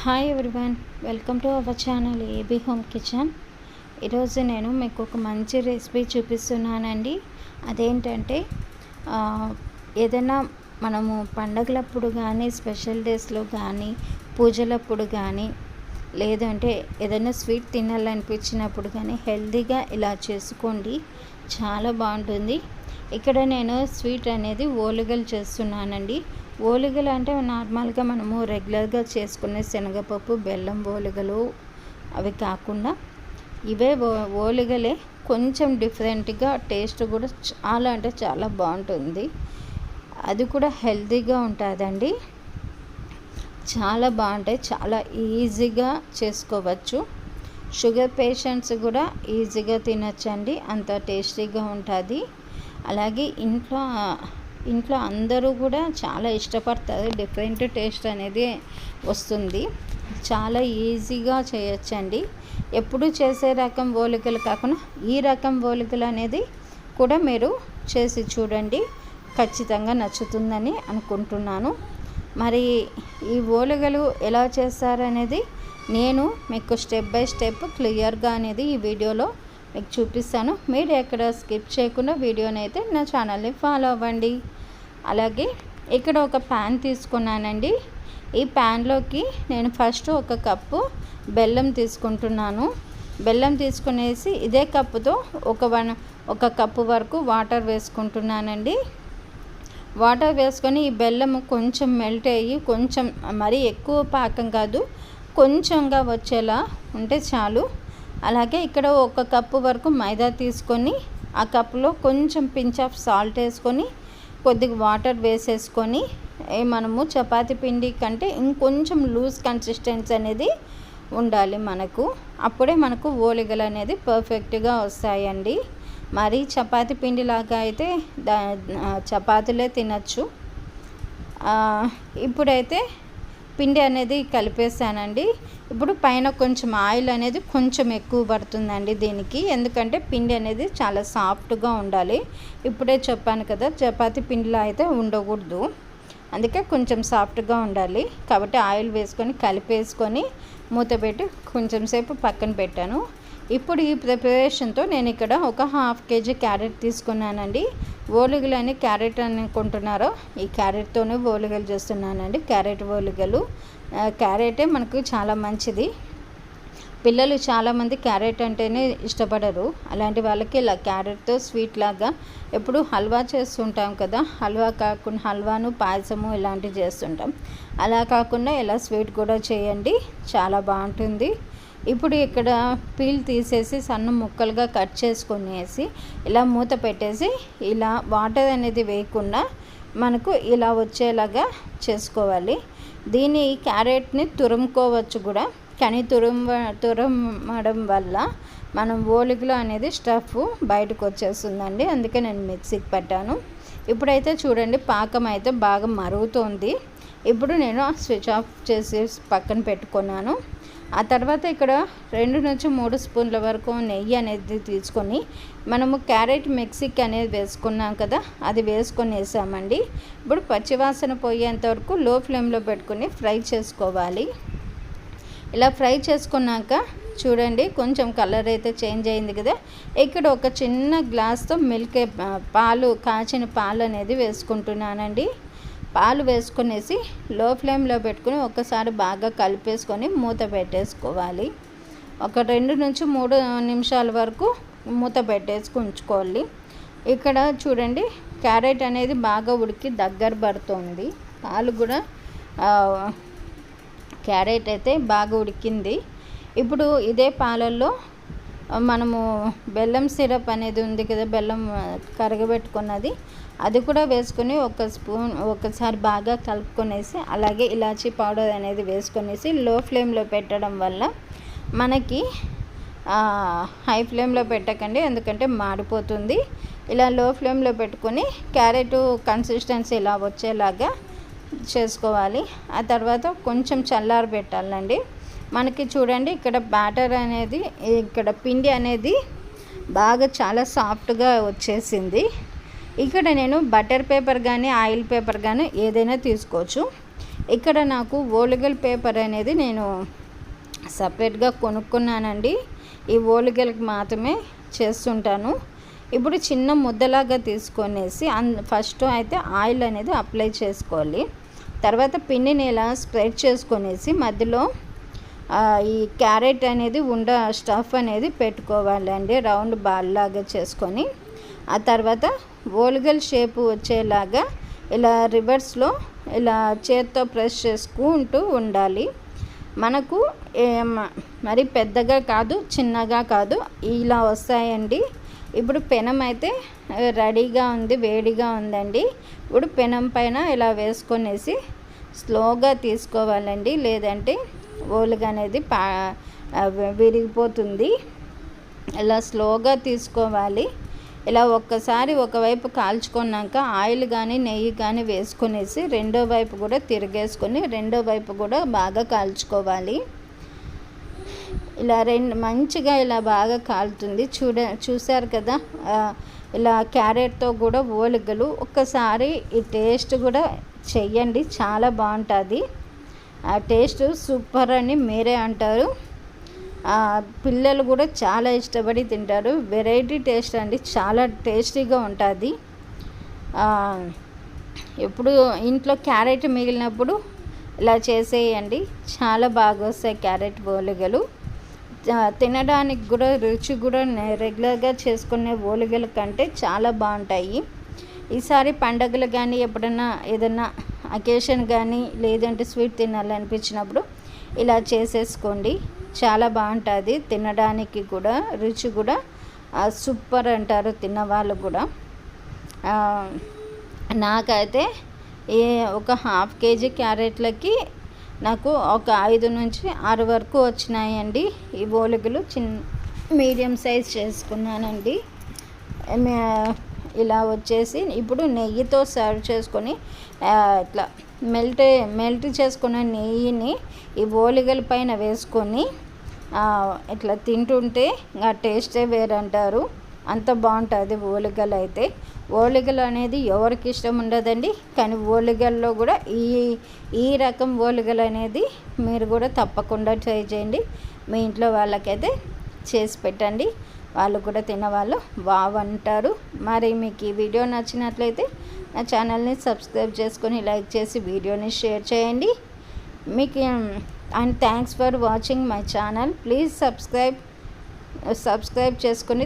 Hi everyone, welcome to our channel AB home kitchen. ఈరోజు నేను మీకు ఒక మంచి రెసిపీ చూపిస్తున్నానండి. అదేంటంటే ఏదైనా మనము పండగలప్పుడు కానీ, స్పెషల్ డేస్లో కానీ, పూజలప్పుడు కానీ, లేదంటే ఏదైనా స్వీట్ తినాలనిపించినప్పుడు కానీ హెల్తీగా ఇలా చేసుకోండి, చాలా బాగుంటుంది. ఇక్కడ నేను స్వీట్ అనేది ఓలిగలు చేస్తున్నానండి. ఓలిగలు అంటే నార్మల్గా మనము రెగ్యులర్గా చేసుకునే శనగపప్పు బెల్లం ఓలిగలు అవి కాకుండా ఇవే ఓలిగలే కొంచెం డిఫరెంట్గా, టేస్ట్ కూడా చాలా అంటే చాలా బాగుంటుంది. అది కూడా హెల్తీగా ఉంటుందండి, చాలా బాగుంటాయి, చాలా ఈజీగా చేసుకోవచ్చు. షుగర్ పేషెంట్స్ కూడా ఈజీగా తినచ్చండి, అంత టేస్టీగా ఉంటుంది. అలాగే ఇంట్లో అందరూ కూడా చాలా ఇష్టపడతారు. డిఫరెంట్ టేస్ట్ అనేది వస్తుంది, చాలా ఈజీగా చేయొచ్చండి. ఎప్పుడు చేసే రకం ఓలికలు కాకుండా ఈ రకం ఓలికలు అనేది కూడా మీరు చేసి చూడండి, ఖచ్చితంగా నచ్చుతుందని అనుకుంటున్నాను. మరి ఈ ఓలిగలు ఎలా చేస్తారనేది నేను మీకు స్టెప్ బై స్టెప్ క్లియర్గా అనేది ఈ వీడియోలో మీకు చూపిస్తాను. మీరు ఎక్కడ స్కిప్ చేయకుండా వీడియోని అయితే నా ఛానల్ని ఫాలో అవ్వండి. అలాగే ఇక్కడ ఒక ప్యాన్ తీసుకున్నానండి. ఈ ప్యాన్లోకి నేను ఫస్ట్ ఒక కప్పు బెల్లం తీసుకుంటున్నాను. బెల్లం తీసుకునేసి ఇదే కప్పుతో ఒక కప్పు వరకు వాటర్ వేసుకుంటున్నానండి. వాటర్ వేసుకొని ఈ బెల్లం కొంచెం మెల్ట్ అయ్యి, కొంచెం మరీ ఎక్కువ పాకం కాదు, కొంచెంగా వచ్చేలా ఉంటే చాలు. అలాగే ఇక్కడ ఒక కప్పు వరకు మైదా తీసుకొని ఆ కప్పులో కొంచెం పించ్ ఆఫ్ సాల్ట్ వేసుకొని కొద్దిగా వాటర్ వేసేసుకొని మనము చపాతీ పిండి కంటే ఇంకొంచెం లూజ్ కన్సిస్టెన్సీ అనేది ఉండాలి మనకు. అప్పుడే మనకు ఓలిగలు అనేది పర్ఫెక్ట్గా వస్తాయండి. మరి చపాతీ పిండిలాగా అయితే చపాతీలే తినచ్చు. ఇప్పుడైతే పిండి అనేది కలిపేసానండి. ఇప్పుడు పైన కొంచెం ఆయిల్ అనేది కొంచెం ఎక్కువ పడుతుందండి దీనికి, ఎందుకంటే పిండి అనేది చాలా సాఫ్ట్గా ఉండాలి. ఇప్పుడే చెప్పాను కదా, చపాతీ పిండిలో అయితే ఉండకూడదు, అందుకే కొంచెం సాఫ్ట్గా ఉండాలి. కాబట్టి ఆయిల్ వేసుకొని కలిపేసుకొని మూత పెట్టి కొంచెం సేపు పక్కన పెట్టాను. ఇప్పుడు ఈ ప్రిపరేషన్తో నేను ఇక్కడ ఒక 1/2 kg క్యారెట్ తీసుకున్నానండి. ఓలిగలు అని క్యారెట్ అనుకుంటున్నారో, ఈ క్యారెట్తోనే ఓలిగలు చేస్తున్నానండి. క్యారెట్ ఓలిగలు, క్యారెటే మనకు చాలా మంచిది. పిల్లలు చాలామంది క్యారెట్ అంటేనే ఇష్టపడరు. అలాంటి వాళ్ళకి ఇలా క్యారెట్తో స్వీట్ లాగా ఎప్పుడు హల్వా చేస్తుంటాం కదా, హల్వా కాకుండా హల్వాను పాయసము ఇలాంటివి చేస్తుంటాం. అలా కాకుండా ఇలా స్వీట్ కూడా చేయండి, చాలా బాగుంటుంది. ఇప్పుడు ఇక్కడ పీల్ తీసేసి సన్న ముక్కలుగా కట్ చేసుకునేసి ఇలా మూత పెట్టేసి ఇలా వాటర్ అనేది వేయకుండా మనకు ఇలా వచ్చేలాగా చేసుకోవాలి. దీని క్యారెట్ని తురుముకోవచ్చు కూడా, కానీ తురమడం వల్ల మనం ఓలిగలు అనేది స్టఫ్ బయటకు వచ్చేస్తుందండి, అందుకే నేను మిక్సీకి పెట్టాను. ఇప్పుడైతే చూడండి, పాకం అయితే బాగా మరుగుతోంది. ఇప్పుడు నేను స్విచ్ ఆఫ్ చేసి పక్కన పెట్టుకున్నాను. ఆ తర్వాత ఇక్కడ 2 నుంచి 3 స్పూన్ల వరకు నెయ్యి అనేది తీసుకొని మనము క్యారెట్ మిక్సీకి అనేది వేసుకున్నాం కదా, అది వేసామండి. ఇప్పుడు పచ్చివాసన పోయేంత వరకు లో ఫ్లేమ్లో పెట్టుకొని ఫ్రై చేసుకోవాలి. ఇలా ఫ్రై చేసుకున్నాక చూడండి, కొంచెం కలర్ అయితే చేంజ్ అయింది కదా. ఇక్కడ ఒక చిన్న గ్లాస్తో కాచిన పాలు అనేది వేసుకుంటున్నానండి. పాలు వేసుకునేసి లో ఫ్లేమ్లో పెట్టుకుని ఒకసారి బాగా కలిపేసుకొని మూత పెట్టేసుకోవాలి. ఒక 2 నుంచి 3 నిమిషాల వరకు మూత పెట్టేసుకు ఉంచుకోవాలి. ఇక్కడ చూడండి, క్యారెట్ అనేది బాగా ఉడికి దగ్గర పడుతుంది. పాలు కూడా క్యారెట్ అయితే బాగా ఉడికింది. ఇప్పుడు ఇదే పాలల్లో మనము బెల్లం సిరప్ అనేది ఉంది కదా, బెల్లం కరగబెట్టుకున్నది, అది కూడా వేసుకొని ఒకసారి బాగా కలుపుకొనేసి అలాగే ఇలాచీ పౌడర్ అనేది వేసుకొనేసి లో ఫ్లేమ్లో పెట్టడం వల్ల మనకి హై ఫ్లేమ్లో పెట్టకండి, ఎందుకంటే మాడిపోతుంది. ఇలా లో ఫ్లేమ్లో పెట్టుకొని క్యారెట్ కన్సిస్టెన్సీ ఇలా వచ్చేలాగా చేసుకోవాలి. ఆ తర్వాత కొంచెం చల్లారి పెట్టాలండి. మనకి చూడండి, ఇక్కడ బ్యాటర్ అనేది, ఇక్కడ పిండి అనేది బాగా చాలా సాఫ్ట్గా వచ్చేసింది. ఇక్కడ నేను బటర్ పేపర్ కానీ ఆయిల్ పేపర్ కానీ ఏదైనా తీసుకోవచ్చు. ఇక్కడ నాకు ఓలిగల పేపర్ అనేది నేను సపరేట్గా కొనుక్కున్నానండి. ఈ ఓలిగలకి మాత్రమే చేస్తుంటాను. ఇప్పుడు చిన్న ముద్దలాగా తీసుకొనేసి ఫస్ట్ అయితే ఆయిల్ అనేది అప్లై చేసుకోవాలి. తర్వాత పిండిని ఇలా స్ప్రెడ్ చేసుకొనేసి మధ్యలో ఈ క్యారెట్ అనేది స్టఫ్ అనేది పెట్టుకోవాలండి, రౌండ్ బాల్ లాగా చేసుకొని. ఆ తర్వాత ఓలిగల్ షేప్ వచ్చేలాగా ఇలా రివర్స్లో ఇలా చేత్తో ప్రెస్ చేసుకుంటూ ఉండాలి. మనకు మరి పెద్దగా కాదు, చిన్నగా కాదు, ఇలా వస్తాయండి. ఇప్పుడు పెనం అయితే రెడీగా ఉంది, వేడిగా ఉందండి. ఇప్పుడు పెనం పైన ఇలా వేసుకొనేసి స్లోగా తీసుకోవాలండి, లేదంటే ఓలిగ అనేది విరిగిపోతుంది. ఇలా స్లోగా తీసుకోవాలి. ఇలా ఒక్కసారి ఒకవైపు కాల్చుకున్నాక ఆయిల్ కానీ నెయ్యి కానీ వేసుకొనేసి రెండో వైపు కూడా తిరిగేసుకొని రెండో వైపు కూడా బాగా కాల్చుకోవాలి. ఇలా మంచిగా ఇలా బాగా కాలుతుంది. చూసారు కదా, ఇలా క్యారెట్తో కూడా ఓలిగలు. ఒక్కసారి ఈ టేస్ట్ కూడా చెయ్యండి, చాలా బాగుంటుంది. ఆ టేస్ట్ సూపర్ అని మీరే అంటారు. పిల్లలు కూడా చాలా ఇష్టపడి తింటారు. వెరైటీ టేస్ట్ అండి, చాలా టేస్టీగా ఉంటుంది. ఎప్పుడు ఇంట్లో క్యారెట్ మిగిలినప్పుడు ఇలా చేసేయండి, చాలా బాగా వస్తాయి క్యారెట్ ఓలిగలు. తినడానికి కూడా రుచి కూడా రెగ్యులర్గా చేసుకునే ఓలిగల కంటే చాలా బాగుంటాయి. ఈసారి పండగలు కానీ ఎప్పుడన్నా ఏదన్నా అకేషన్ కానీ లేదంటే స్వీట్ తినాలనిపించినప్పుడు ఇలా చేసేసుకోండి, చాలా బాగుంటుంది. తినడానికి కూడా రుచి కూడా సూపర్ అంటారు తిన్నవాళ్ళు కూడా. నాకైతే ఒక హాఫ్ కేజీ క్యారెట్లకి నాకు ఒక 5 నుంచి 6 వరకు వచ్చినాయండి ఈ ఓలిగలు. మీడియం సైజ్ చేసుకున్నానండి. ఇలా వచ్చేసి ఇప్పుడు నెయ్యితో సర్వ్ చేసుకొని ఇట్లా మెల్ట్ చేసుకున్న నెయ్యిని ఈ ఓలిగల పైన వేసుకొని ఇట్లా తింటుంటే ఆ టేస్టే వేరంటారు, అంత బాగుంటుంది ఓలిగలు అయితే. ఓలిగలు అనేది ఎవరికి ఇష్టం ఉండదండి, కానీ ఓలిగల్లో కూడా ఈ రకం ఓలిగలు అనేది మీరు కూడా తప్పకుండా ట్రై చేయండి. మీ ఇంట్లో వాళ్ళకైతే చేసి పెట్టండి, వాళ్ళు కూడా తినవాళ్ళు బాగుంటారు. మరి మీకు ఈ వీడియో నచ్చినట్లయితే నా ఛానల్ని సబ్స్క్రైబ్ చేసుకొని లైక్ చేసి వీడియోని షేర్ చేయండి. మీకు and thanks for watching my channel. Please subscribe చేసుకొని